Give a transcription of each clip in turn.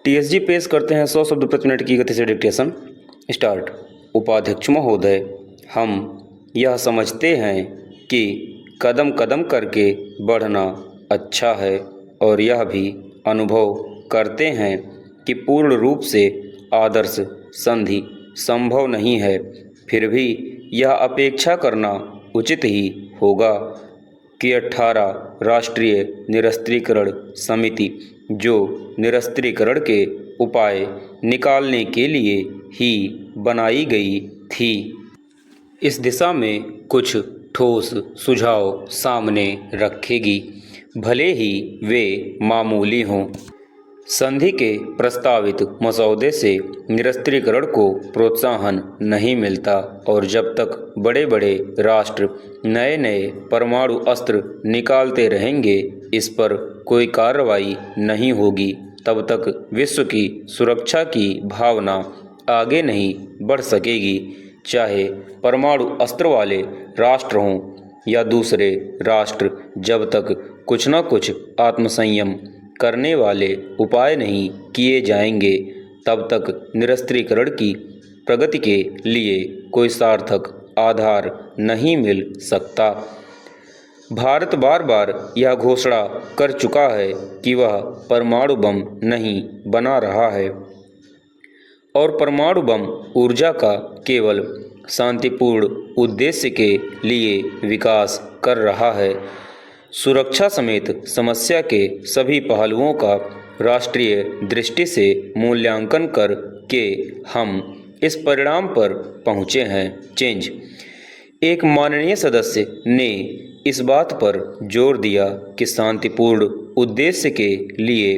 TSG पेश करते हैं 100 शब्द प्रति मिनट की गति से डिक्टेशन। स्टार्ट। उपाध्यक्ष महोदय, हम यह समझते हैं कि कदम कदम करके बढ़ना अच्छा है और यह भी अनुभव करते हैं कि पूर्ण रूप से आदर्श संधि संभव नहीं है। फिर भी यह अपेक्षा करना उचित ही होगा कि 18 राष्ट्रीय निरस्त्रीकरण समिति, जो निरस्त्रीकरण के उपाय निकालने के लिए ही बनाई गई थी, इस दिशा में कुछ ठोस सुझाव सामने रखेगी, भले ही वे मामूली हों। संधि के प्रस्तावित मसौदे से निरस्त्रीकरण को प्रोत्साहन नहीं मिलता और जब तक बड़े बड़े राष्ट्र नए नए परमाणु अस्त्र निकालते रहेंगे, इस पर कोई कार्रवाई नहीं होगी, तब तक विश्व की सुरक्षा की भावना आगे नहीं बढ़ सकेगी। चाहे परमाणु अस्त्र वाले राष्ट्र हों या दूसरे राष्ट्र, जब तक कुछ न कुछ आत्मसंयम करने वाले उपाय नहीं किए जाएंगे, तब तक निरस्त्रीकरण की प्रगति के लिए कोई सार्थक आधार नहीं मिल सकता। भारत बार बार यह घोषणा कर चुका है कि वह परमाणु बम नहीं बना रहा है और परमाणु बम ऊर्जा का केवल शांतिपूर्ण उद्देश्य के लिए विकास कर रहा है। सुरक्षा समेत समस्या के सभी पहलुओं का राष्ट्रीय दृष्टि से मूल्यांकन कर के हम इस परिणाम पर पहुँचे हैं। चेंज। एक माननीय सदस्य ने इस बात पर जोर दिया कि शांतिपूर्ण उद्देश्य के लिए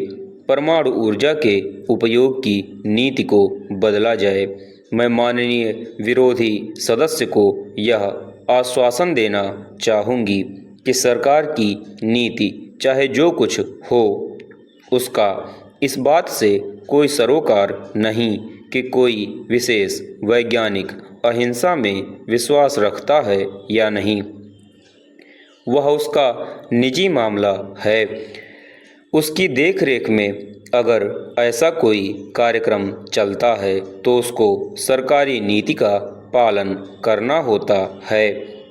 परमाणु ऊर्जा के उपयोग की नीति को बदला जाए। मैं माननीय विरोधी सदस्य को यह आश्वासन देना चाहूँगी कि सरकार की नीति, चाहे जो कुछ हो, उसका इस बात से कोई सरोकार नहीं कि कोई विशेष वैज्ञानिक अहिंसा में विश्वास रखता है या नहीं। वह उसका निजी मामला है। उसकी देखरेख में अगर ऐसा कोई कार्यक्रम चलता है तो उसको सरकारी नीति का पालन करना होता है।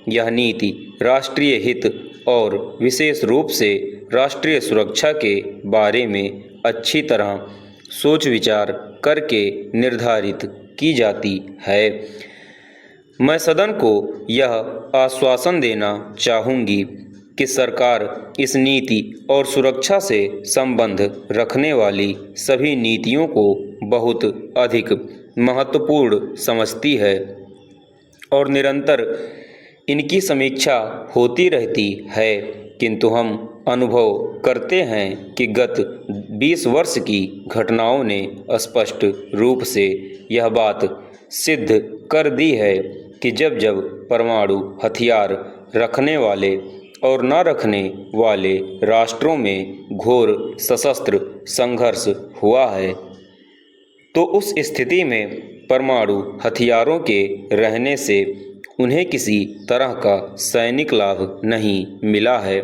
यह नीति राष्ट्रीय हित और विशेष रूप से राष्ट्रीय सुरक्षा के बारे में अच्छी तरह सोच विचार करके निर्धारित की जाती है। मैं सदन को यह आश्वासन देना चाहूँगी कि सरकार इस नीति और सुरक्षा से संबंध रखने वाली सभी नीतियों को बहुत अधिक महत्वपूर्ण समझती है और निरंतर इनकी समीक्षा होती रहती है, किंतु हम अनुभव करते हैं कि गत 20 वर्ष की घटनाओं ने स्पष्ट रूप से यह बात सिद्ध कर दी है कि जब जब परमाणु हथियार रखने वाले और न रखने वाले राष्ट्रों में घोर सशस्त्र संघर्ष हुआ है, तो उस स्थिति में परमाणु हथियारों के रहने से उन्हें किसी तरह का सैनिक लाभ नहीं मिला है।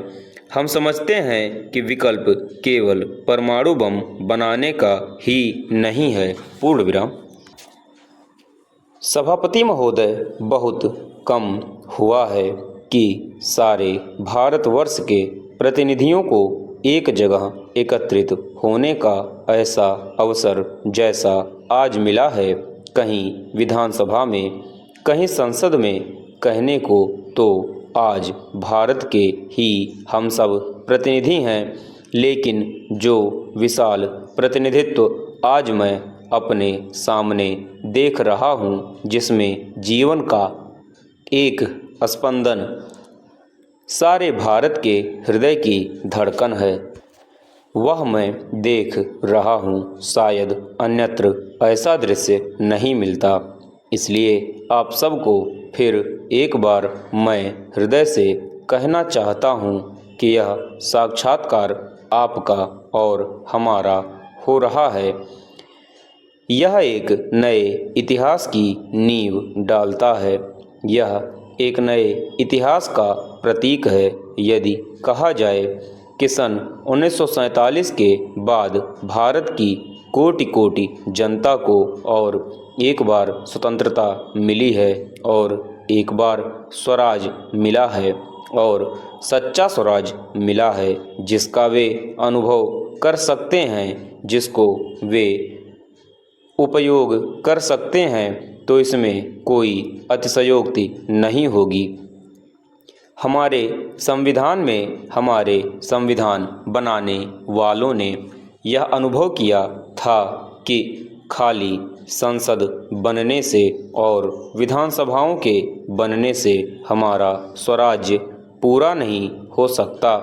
हम समझते हैं कि विकल्प केवल परमाणु बम बनाने का ही नहीं है। पूर्ण विराम। सभापति महोदय, बहुत कम हुआ है कि सारे भारतवर्ष के प्रतिनिधियों को एक जगह एकत्रित होने का ऐसा अवसर जैसा आज मिला है, कहीं विधानसभा में, कहीं संसद में कहने को तो आज भारत के ही हम सब प्रतिनिधि हैं, लेकिन जो विशाल प्रतिनिधित्व आज मैं अपने सामने देख रहा हूँ, जिसमें जीवन का एक स्पंदन सारे भारत के हृदय की धड़कन है, वह मैं देख रहा हूँ। शायद अन्यत्र ऐसा दृश्य नहीं मिलता। इसलिए आप सबको फिर एक बार मैं हृदय से कहना चाहता हूँ कि यह साक्षात्कार आपका और हमारा हो रहा है। यह एक नए इतिहास की नींव डालता है। यह एक नए इतिहास का प्रतीक है। यदि कहा जाए कि सन 1947 के बाद भारत की कोटि कोटि जनता को और एक बार स्वतंत्रता मिली है और एक बार स्वराज मिला है और सच्चा स्वराज मिला है, जिसका वे अनुभव कर सकते हैं, जिसको वे उपयोग कर सकते हैं, तो इसमें कोई अतिशयोक्ति नहीं होगी। हमारे संविधान में हमारे संविधान बनाने वालों ने यह अनुभव किया था कि खाली संसद बनने से और विधानसभाओं के बनने से हमारा स्वराज्य पूरा नहीं हो सकता।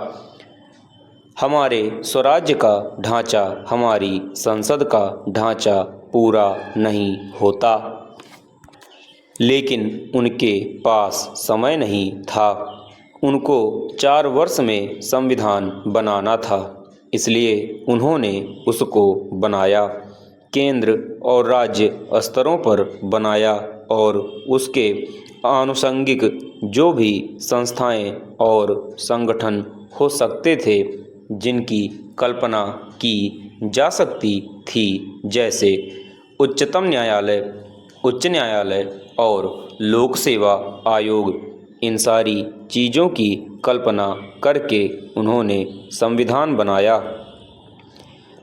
हमारे स्वराज्य का ढांचा, हमारी संसद का ढांचा पूरा नहीं होता। लेकिन उनके पास समय नहीं था। उनको 4 वर्ष में संविधान बनाना था, इसलिए उन्होंने उसको बनाया, केंद्र और राज्य स्तरों पर बनाया और उसके आनुषंगिक जो भी संस्थाएं और संगठन हो सकते थे, जिनकी कल्पना की जा सकती थी, जैसे उच्चतम न्यायालय, उच्च न्यायालय और लोक सेवा आयोग, इन सारी चीज़ों की कल्पना करके उन्होंने संविधान बनाया।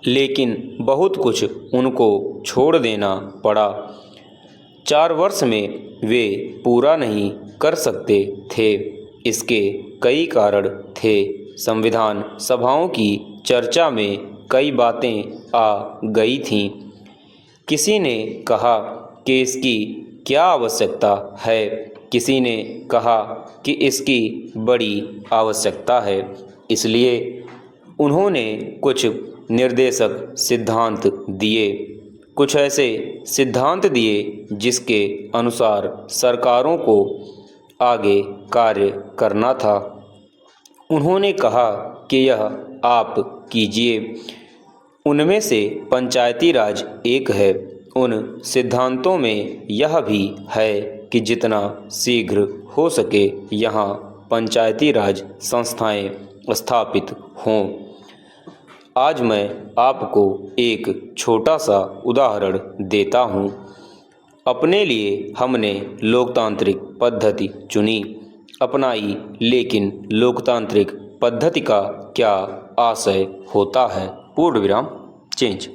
लेकिन बहुत कुछ उनको छोड़ देना पड़ा। 4 वर्ष में वे पूरा नहीं कर सकते थे। इसके कई कारण थे। संविधान सभाओं की चर्चा में कई बातें आ गई थीं। किसी ने कहा कि इसकी क्या आवश्यकता है, किसी ने कहा कि इसकी बड़ी आवश्यकता है। इसलिए उन्होंने कुछ निर्देशक सिद्धांत दिए, कुछ ऐसे सिद्धांत दिए जिसके अनुसार सरकारों को आगे कार्य करना था। उन्होंने कहा कि यह आप कीजिए। उनमें से पंचायती राज एक है। उन सिद्धांतों में यह भी है कि जितना शीघ्र हो सके यहाँ पंचायती राज संस्थाएं स्थापित हों। आज मैं आपको एक छोटा सा उदाहरण देता हूँ। अपने लिए हमने लोकतांत्रिक पद्धति चुनी, अपनाई, लेकिन लोकतांत्रिक पद्धति का क्या आशय होता है? पूर्ण विराम चेंज।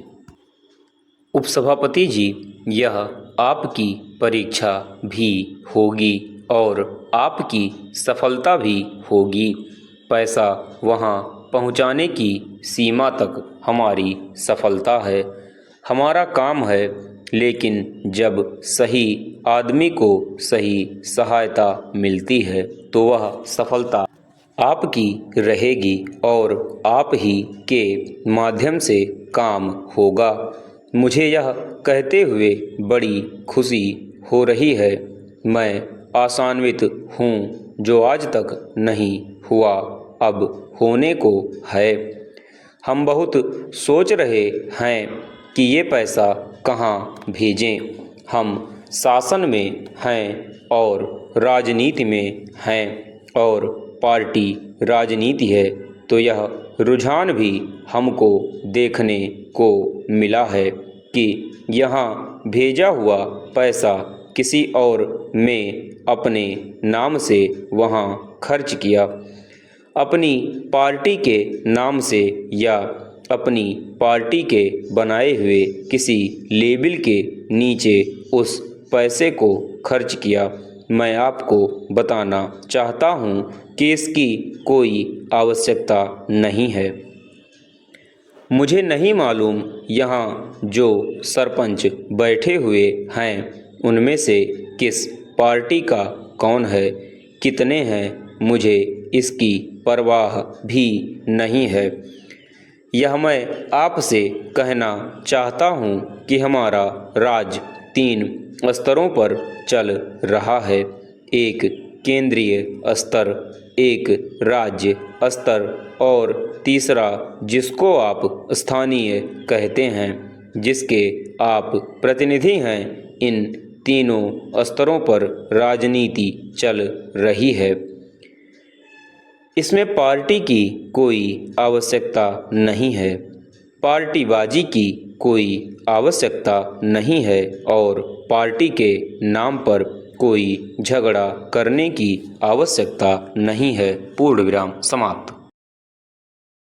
उपसभापति जी, यह आपकी परीक्षा भी होगी और आपकी सफलता भी होगी। पैसा वहाँ पहुँचाने की सीमा तक हमारी सफलता है, हमारा काम है। लेकिन जब सही आदमी को सही सहायता मिलती है तो वह सफलता आपकी रहेगी और आप ही के माध्यम से काम होगा। मुझे यह कहते हुए बड़ी खुशी हो रही है। मैं आशान्वित हूँ, जो आज तक नहीं हुआ अब होने को है। हम बहुत सोच रहे हैं कि ये पैसा कहाँ भेजें। हम शासन में हैं और राजनीति में हैं और पार्टी राजनीति है, तो यह रुझान भी हमको देखने को मिला है कि यहाँ भेजा हुआ पैसा किसी और में अपने नाम से वहाँ खर्च किया, अपनी पार्टी के नाम से या अपनी पार्टी के बनाए हुए किसी लेबल के नीचे उस पैसे को खर्च किया। मैं आपको बताना चाहता हूँ कि इसकी कोई आवश्यकता नहीं है। मुझे नहीं मालूम यहाँ जो सरपंच बैठे हुए हैं उनमें से किस पार्टी का कौन है, कितने हैं, मुझे इसकी परवाह भी नहीं है। यह मैं आपसे कहना चाहता हूँ कि हमारा राज 3 स्तरों पर चल रहा है। एक केंद्रीय स्तर, एक राज्य स्तर और तीसरा जिसको आप स्थानीय कहते हैं, जिसके आप प्रतिनिधि हैं। इन तीनों स्तरों पर राजनीति चल रही है। इसमें पार्टी की कोई आवश्यकता नहीं है। पार्टीबाजी की कोई आवश्यकता नहीं है और पार्टी के नाम पर कोई झगड़ा करने की आवश्यकता नहीं है। पूर्ण विराम समाप्त।